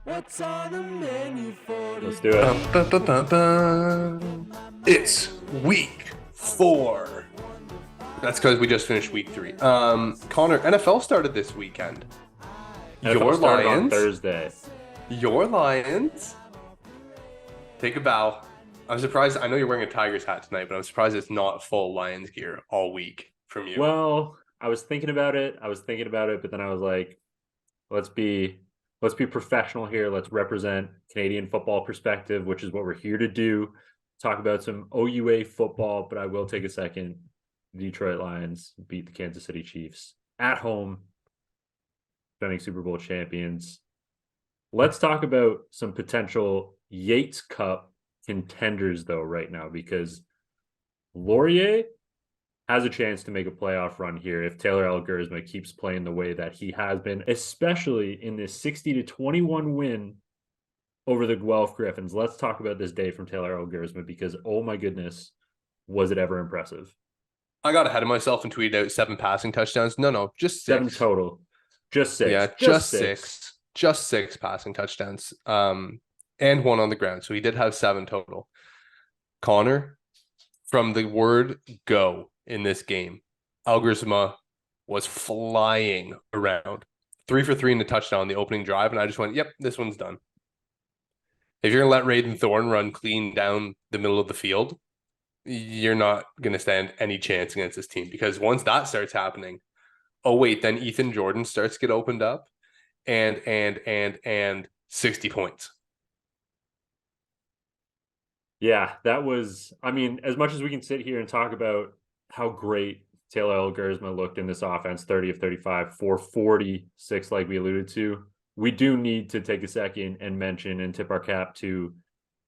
What's on the menu for Let's do it. It's week 4. That's because we just finished week 3. Connor, NFL started this weekend. NFL started on Thursday. Your Lions. Take a bow. I'm surprised. I know you're wearing a Tigers hat tonight, but I'm surprised it's not full Lions gear all week from you. Well, I was thinking about it, but then I was like, let's be professional here. Let's represent Canadian football perspective, which is what we're here to do. Talk about some OUA football, but I will take a second. The Detroit Lions beat the Kansas City Chiefs at home, defending Super Bowl champions. Let's talk about some potential Yates Cup contenders, though, right now, because Laurier has a chance to make a playoff run here if Taylor Algersma keeps playing the way that he has been, especially in this 60-21 win over the Guelph Griffins. Let's talk about this day from Taylor Algersma because, oh my goodness, was it ever impressive. I got ahead of myself and tweeted out 7 passing touchdowns. No, just 6. 7 total. Just 6. Yeah, just 6. Just 6 passing touchdowns. And 1 on the ground. So he did have 7 total. Connor, from the word go in this game, Algersma was flying around. 3 for 3 in the touchdown on the opening drive, and I just went, yep, this one's done. If you're going to let Raiden Thorne run clean down the middle of the field, you're not going to stand any chance against this team, because once that starts happening, oh wait, then Ethan Jordan starts to get opened up and 60 points. Yeah, that was, I mean, as much as we can sit here and talk about how great Taylor Algersma looked in this offense, 30 of 35, 446, like we alluded to, we do need to take a second and mention and tip our cap to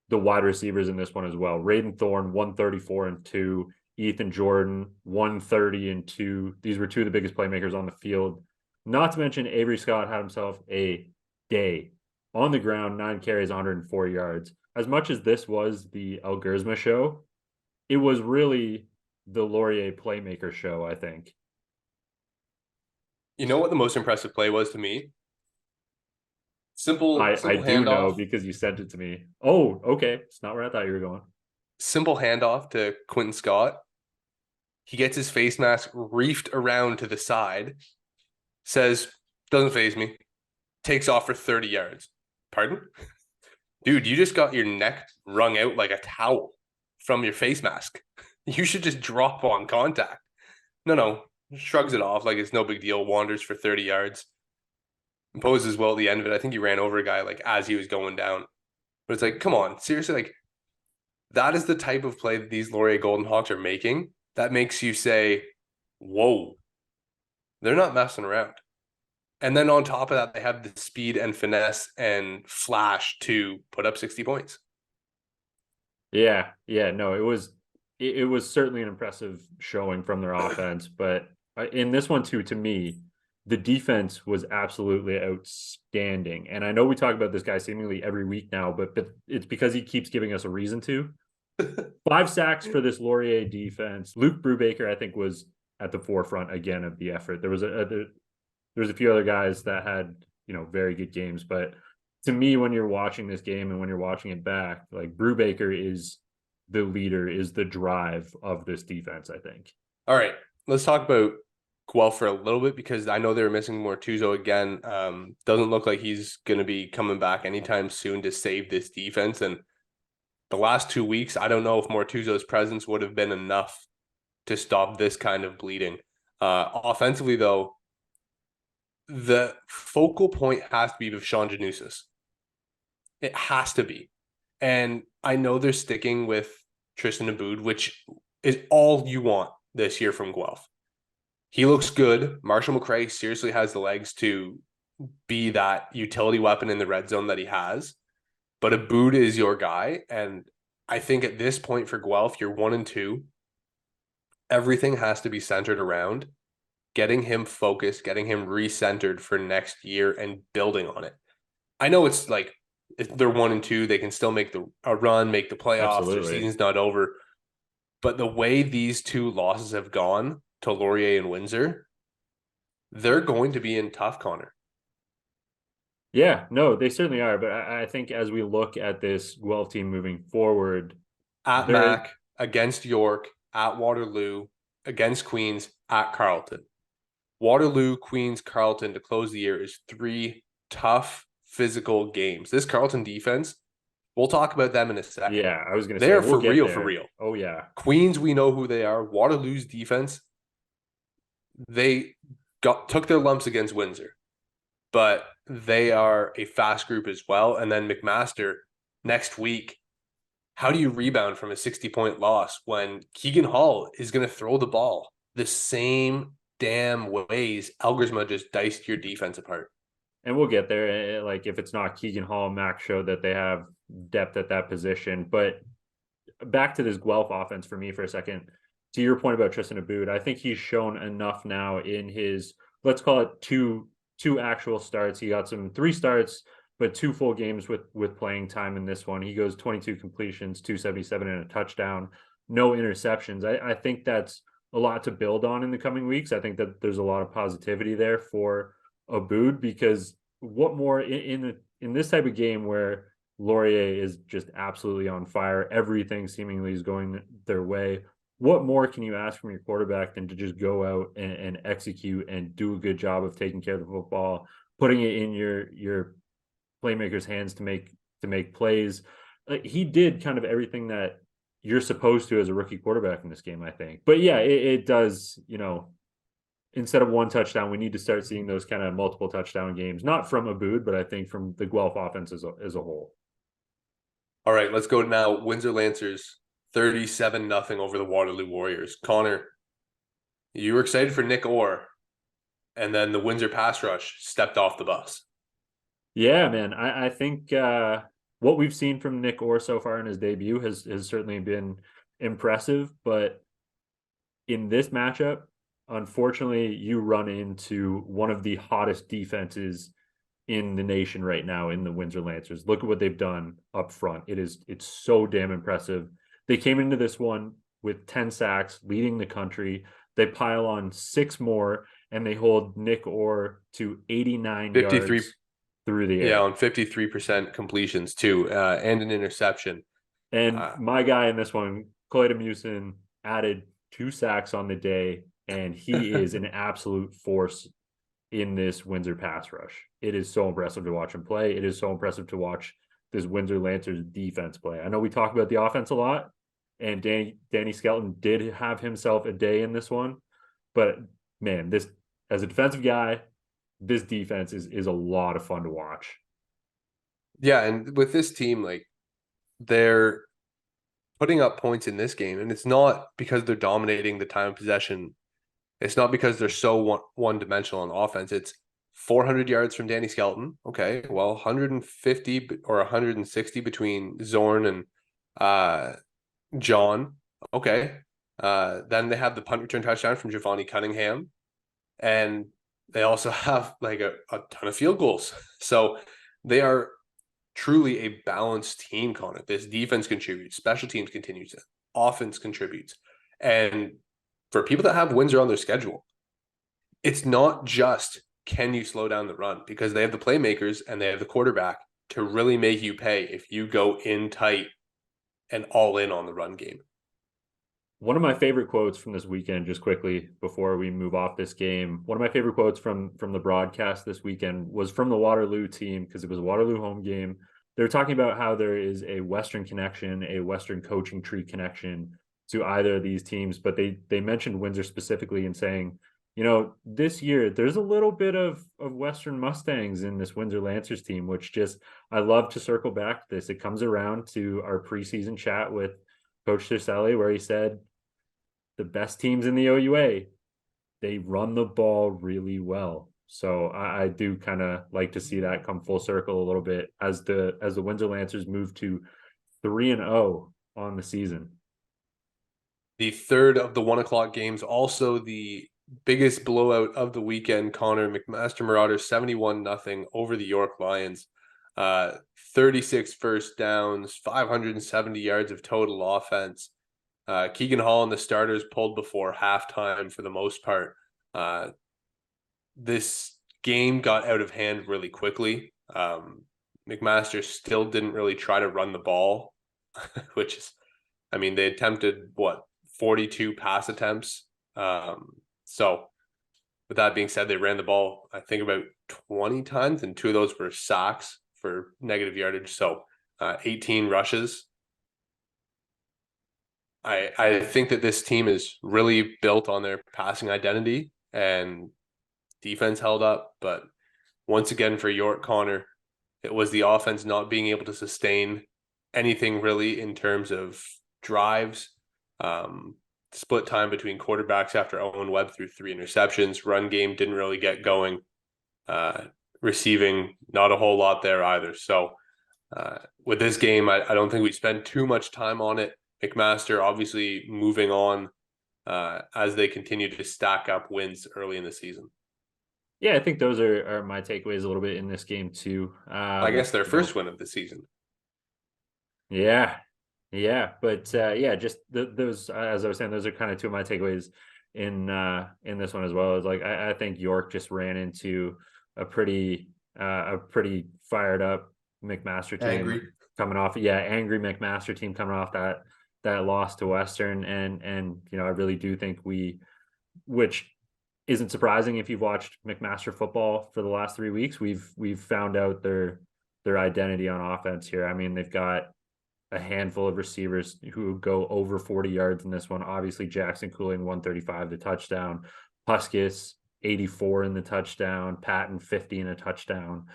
the wide receivers in this one as well. Raiden Thorne, 134 and 2. Ethan Jordan, 130 and 2. These were 2 of the biggest playmakers on the field. Not to mention Avery Scott had himself a day on the ground, 9 carries, 104 yards. As much as this was the Algersma show, it was really the Laurier playmaker show, I think. You know what the most impressive play was to me? Simple I handoff. do know because you sent it to me. Oh, okay. It's not where I thought you were going. Simple handoff to Quentin Scott. He gets his face mask reefed around to the side, says, doesn't faze me, takes off for 30 yards. Pardon? Dude, you just got your neck wrung out like a towel from your face mask. You should just drop on contact. No, shrugs it off like it's no big deal, wanders for 30 yards. Imposes well at the end of it. I think he ran over a guy like as he was going down. But it's like, come on, seriously, like that is the type of play that these Laurier Golden Hawks are making that makes you say, whoa, they're not messing around. And then on top of that, they have the speed and finesse and flash to put up 60 points. Yeah, no, it was certainly an impressive showing from their offense, but in this one too, to me, the defense was absolutely outstanding. And I know we talk about this guy seemingly every week now, but it's because he keeps giving us a reason to. 5 sacks for this Laurier defense. Luke Brubaker, I think, was at the forefront again of the effort. There was a few other guys that had, very good games, but to me, when you're watching this game and when you're watching it back, like Brubaker is the leader, is the drive of this defense, I think. All right, let's talk about Guelph for a little bit, because I know they were missing Mortuzo again. Doesn't look like he's going to be coming back anytime soon to save this defense. And the last 2 weeks, I don't know if Mortuzo's presence would have been enough to stop this kind of bleeding. Offensively, though, the focal point has to be with Sean Janusis. It has to be. And I know they're sticking with Tristan Aboud, which is all you want this year from Guelph. He looks good. Marshall McRae seriously has the legs to be that utility weapon in the red zone that he has. But Aboud is your guy. And I think at this point for Guelph, you're 1-2. Everything has to be centered around getting him focused, getting him recentered for next year and building on it. I know it's like, if they're 1-2, they can still make a run, make the playoffs. Absolutely. Their season's not over. But the way these 2 losses have gone to Laurier and Windsor, they're going to be in tough, Connor. Yeah, no, they certainly are. But I think as we look at this Guelph team moving forward, At there, Mac, against York, at Waterloo, against Queens, at Carleton. Waterloo, Queens, Carleton to close the year is 3 tough physical games. This Carleton defense, we'll talk about them in a second. yeah, I was going to say They're we'll for get real, for there. real. Oh yeah, Queens, we know who they are. Waterloo's defense, they took their lumps against Windsor, but they are a fast group as well. And then McMaster next week. How do you rebound from a 60-point loss when Keegan Hall is going to throw the ball the same damn ways Elgersma just diced your defense apart? and we'll get there. Like if it's not Keegan Hall, Max showed that they have depth at that position. But back to this Guelph offense for me for a second. To your point about Tristan Aboud, I think he's shown enough now in his, let's call it two actual starts. He got some 3 starts, but 2 full games with playing time in this one. He goes 22 completions, 277 and a touchdown, no interceptions. I think that's a lot to build on in the coming weeks. I think that there's a lot of positivity there for Aboud, because what more in this type of game where Laurier is just absolutely on fire, everything seemingly is going their way. What more can you ask from your quarterback than to just go out and execute and do a good job of taking care of the football, putting it in your playmakers' hands to make plays? Like, he did kind of everything that you're supposed to as a rookie quarterback in this game, I think. But yeah, it does, instead of 1 touchdown, we need to start seeing those kind of multiple touchdown games, not from Aboud, but I think from the Guelph offense as a whole. All right, let's go now. Windsor Lancers 37-0 over the Waterloo Warriors. Connor, you were excited for Nick Orr, and then the Windsor pass rush stepped off the bus. Yeah, man. I think what we've seen from Nick Orr so far in his debut has certainly been impressive. But in this matchup, unfortunately, you run into one of the hottest defenses in the nation right now in the Windsor Lancers. Look at what they've done up front. It's so damn impressive. They came into this one with 10 sacks, leading the country. They pile on 6 more, and they hold Nick Orr to 89 53, yards through the yeah, air. on 53% completions too, and an interception. And my guy in this one, Clayton Musin, added 2 sacks on the day, and he is an absolute force in this Windsor pass rush. It is so impressive to watch him play. It is so impressive to watch this Windsor Lancers defense play. I know we talk about the offense a lot, and Danny Skelton did have himself a day in this one, but man, this, as a defensive guy, this defense is a lot of fun to watch. Yeah, and with this team, like, they're putting up points in this game, and it's not because they're dominating the time of possession. It's not because they're so one-dimensional on offense. It's 400 yards from Danny Skelton. Okay, well, 150 or 160 between Zorn and John. Okay. Then they have the punt return touchdown from Giovanni Cunningham. And they also have like a ton of field goals. So they are truly a balanced team, Connor. This defense contributes, special teams continues, offense contributes. And for people that have Windsor on their schedule, it's not just can you slow down the run, because they have the playmakers and they have the quarterback to really make you pay if you go in tight and all in on the run game. One of my favorite quotes from this weekend, just quickly before we move off this game, one of my favorite quotes from the broadcast this weekend was from the Waterloo team, because it was a Waterloo home game. They're talking about how there is a Western connection, a Western coaching tree connection to either of these teams, but they mentioned Windsor specifically in saying, this year there's a little bit of Western Mustangs in this Windsor Lancers team, which just, I love to circle back to this. It comes around to our preseason chat with Coach Cercelli, where he said the best teams in the OUA, they run the ball really well. So I do kind of like to see that come full circle a little bit as the Windsor Lancers move to 3-0 on the season. The third of the 1 o'clock games, also the biggest blowout of the weekend, Connor. McMaster Marauders 71-0 over the York Lions. 36 first downs, 570 yards of total offense. Keegan Hall and the starters pulled before halftime for the most part. This game got out of hand really quickly. McMaster still didn't really try to run the ball, which is, I mean, they attempted 42 pass attempts. So with that being said, they ran the ball, I think, about 20 times, and 2 of those were sacks for negative yardage. So 18 rushes. I think that this team is really built on their passing identity, and defense held up. But once again, for York, Connor, it was the offense not being able to sustain anything really in terms of drives. Split time between quarterbacks after Owen Webb threw 3 interceptions. Run game didn't really get going. Receiving, not a whole lot there either. So with this game, I don't think we spend too much time on it. McMaster obviously moving on as they continue to stack up wins early in the season. Yeah, I think those are my takeaways a little bit in this game too. I guess their first win of the season. Yeah, but yeah, just those, as I was saying, those are kind of 2 of my takeaways in this one as well. Is like I think York just ran into a pretty fired up McMaster team coming off. Yeah, angry McMaster team coming off that loss to Western, and you know, I really do think which isn't surprising if you've watched McMaster football for the last 3 weeks. We've found out their identity on offense here. I mean, they've got a handful of receivers who go over 40 yards in this one. Obviously, Jackson Cooling 135 the touchdown, Puskis 84 in the touchdown, Patton 50 in a touchdown.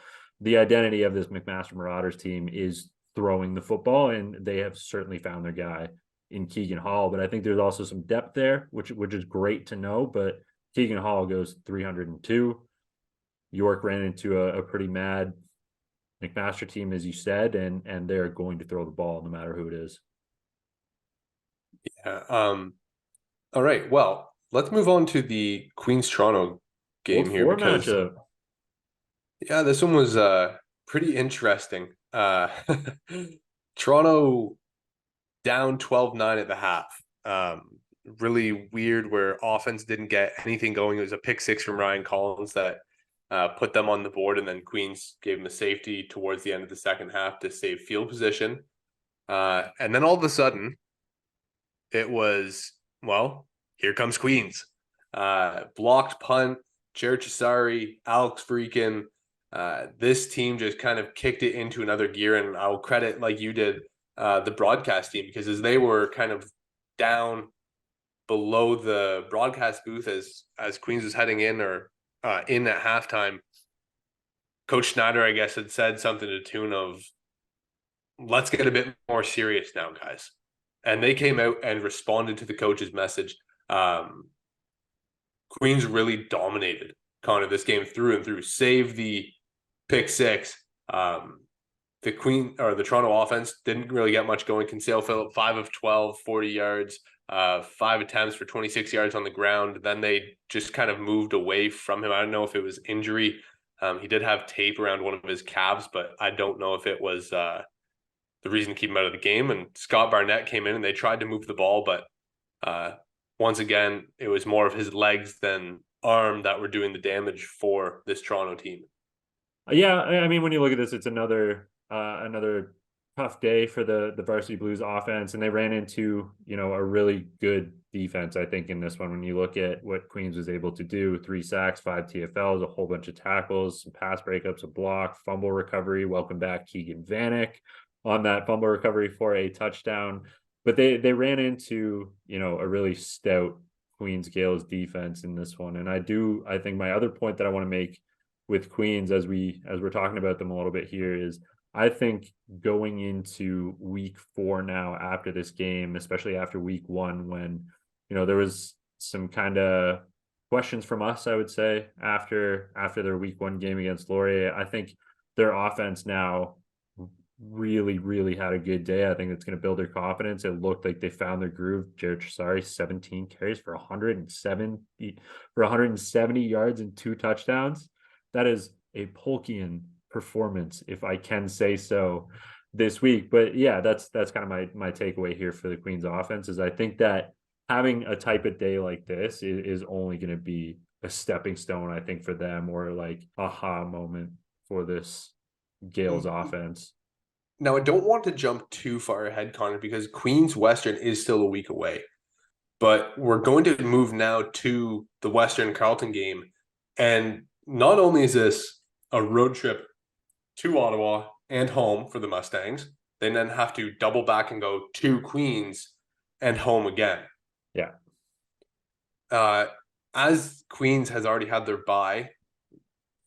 The identity of this McMaster Marauders team is throwing the football, and they have certainly found their guy in Keegan Hall. But I think there's also some depth there, which is great to know. But Keegan Hall goes 302. York ran into a pretty mad McMaster team, as you said, and they're going to throw the ball no matter who it is. Yeah. All right. Well, let's move on to the Queens Toronto game here, because matchup. Yeah, this one was pretty interesting. Toronto down 12-9 at the half. Really weird where offense didn't get anything going. It was a pick 6 from Ryan Collins that put them on the board, and then Queens gave them a safety towards the end of the second half to save field position. And then all of a sudden, it was, well, here comes Queens. Blocked punt, Jared Chisari, Alex Freakin. This team just kind of kicked it into another gear, and I'll credit, like you did, the broadcast team, because as they were kind of down below the broadcast booth as Queens was heading in, or in at halftime, Coach Schneider, I guess, had said something to the tune of, let's get a bit more serious now, guys. And they came out and responded to the coach's message. Queens really dominated Connor this game through and through, save the pick 6. The Toronto offense didn't really get much going. Kinsale Phillip 5 of 12, 40 yards, 5 attempts for 26 yards on the ground. Then they just kind of moved away from him. I don't know if it was injury. He did have tape around one of his calves, but I don't know if it was the reason to keep him out of the game. And Scott Barnett came in and they tried to move the ball, but once again, it was more of his legs than arm that were doing the damage for this Toronto team. Yeah, I mean, when you look at this, it's another tough day for the Varsity Blues offense, and they ran into, you know, a really good defense, I think, in this one. When you look at what Queens was able to do, 3 sacks, 5 TFLs, a whole bunch of tackles, some pass breakups, a block, fumble recovery. Welcome back, Keegan Vanek, on that fumble recovery for a touchdown. But they ran into, you know, a really stout Queens Gales defense in this one. And I think my other point that I want to make with Queens, as we're talking about them a little bit here, is I think going into week 4 now after this game, especially after week 1, when, you know, there was some kind of questions from us, I would say, after their week 1 game against Laurier, I think their offense now really, really had a good day. I think it's going to build their confidence. It looked like they found their groove. Jared Chisari, 17 carries for 170 yards and 2 touchdowns. That is a Polkian performance, if I can say so, this week. But yeah, that's kind of my takeaway here for the Queens offense, is I think that having a type of day like this is only going to be a stepping stone, I think, for them, or like aha moment for this Gale's offense. Now, I don't want to jump too far ahead, Connor, because Queens Western is still a week away. But we're going to move now to the Western Carleton game. And not only is this a road trip to Ottawa and home for the Mustangs, they then have to double back and go to Queens and home again. Yeah. As Queens has already had their bye,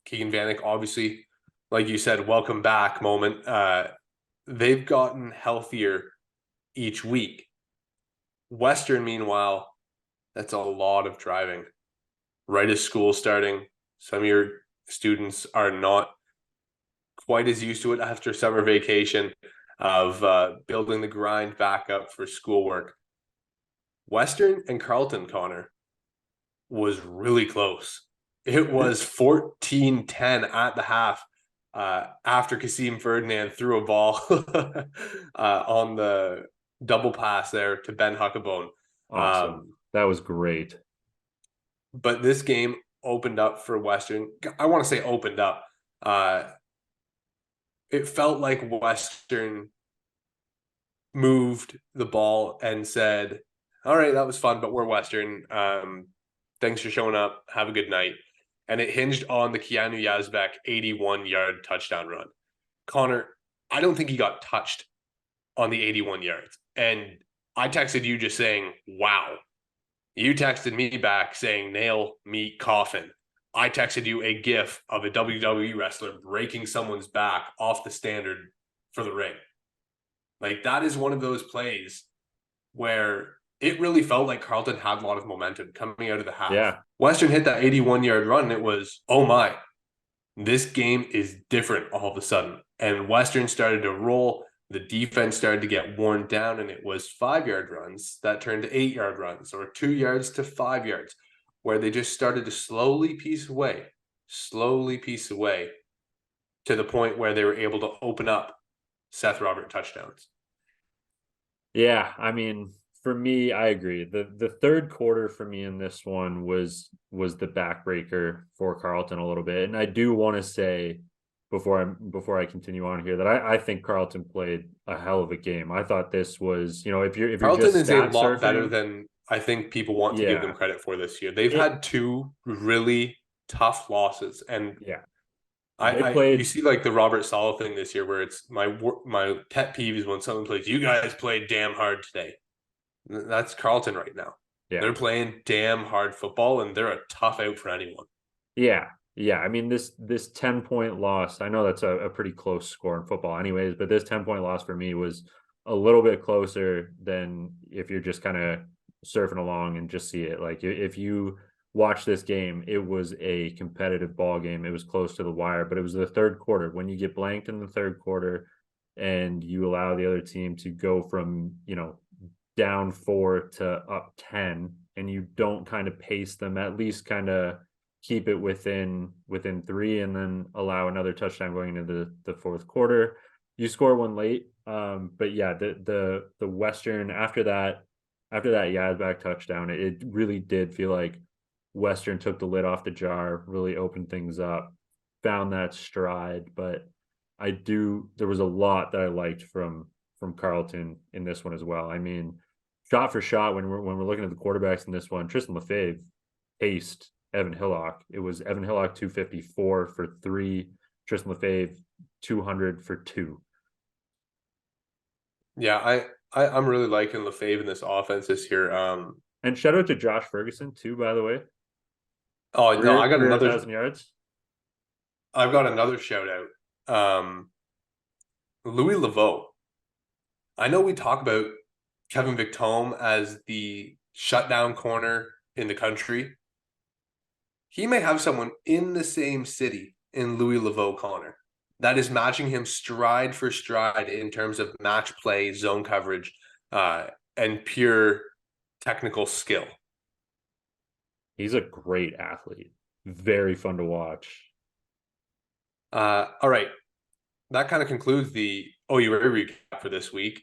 Keegan Vanek, obviously, like you said, welcome back moment. They've gotten healthier each week. Western, meanwhile, that's a lot of driving. Right as school's starting, some of your students are not quite as used to it after summer vacation of building the grind back up for schoolwork. Western and Carleton, Connor, was really close. It was 14-10 at the half after Kasim Ferdinand threw a ball on the double pass there to Ben Huckabone. Awesome. That was great. But this game opened up for Western. I want to say opened up. It felt like Western moved the ball and said, all right, that was fun, but we're Western. Thanks for showing up. Have a good night. And it hinged on the Keanu Yazbek 81-yard touchdown run. Connor, I don't think he got touched on the 81 yards. And I texted you just saying, wow. You texted me back saying, nail, meat, coffin. I texted you a GIF of a WWE wrestler breaking someone's back off the standard for the ring. Like, that is one of those plays where it really felt like Carleton had a lot of momentum coming out of the half. Yeah. Western hit that 81-yard run, and it was, oh my, this game is different all of a sudden. And Western started to roll. The defense started to get worn down, and it was 5-yard runs that turned to 8-yard runs, or 2 yards to 5 yards, where they just started to slowly piece away to the point where they were able to open up Seth Robert touchdowns. Yeah, I mean, for me, I agree. The third quarter for me in this one was the backbreaker for Carleton a little bit. And I do want to say before I continue on here that I think Carleton played a hell of a game. I thought this was, if you're Carleton just is a lot surfing, better than I think people want to give them credit for this year. They've had 2 really tough losses, and you see like the Robert Sala thing this year, where it's my pet peeve is when someone plays, you guys played damn hard today. That's Carleton right now. Yeah. They're playing damn hard football, and they're a tough out for anyone. Yeah. I mean, this 10-point loss, I know that's a pretty close score in football anyways, but this 10-point loss for me was a little bit closer than if you're just kind of surfing along and just see it. Like, if you watch this game, it was a competitive ball game. It was close to the wire, but it was the third quarter. When you get blanked in the third quarter and you allow the other team to go from, down 4 to up 10, and you don't kind of pace them, at least kind of keep it within 3, and then allow another touchdown going into the fourth quarter. You score one late. But yeah, the Western after that Yazbak touchdown, it really did feel like Western took the lid off the jar, really opened things up, found that stride. But there was a lot that I liked from Carleton in this one as well. I mean, shot for shot, when we're looking at the quarterbacks in this one, Tristan Lefebvre paced Evan Hillock. It was Evan Hillock 254 for 3, Tristan Lefebvre 200 for 2. Yeah, I'm really liking Lefebvre in this offense this year. And shout out to Josh Ferguson too, by the way. Oh no, I got another 1,000 yards. I've got another shout out. Louis Laveau. I know we talk about Kevin Victome as the shutdown corner in the country. He may have someone in the same city in Louis Laveau, Connor, that is matching him stride for stride in terms of match play, zone coverage, and pure technical skill. He's a great athlete. Very fun to watch. All right. That kind of concludes the OUA recap for this week.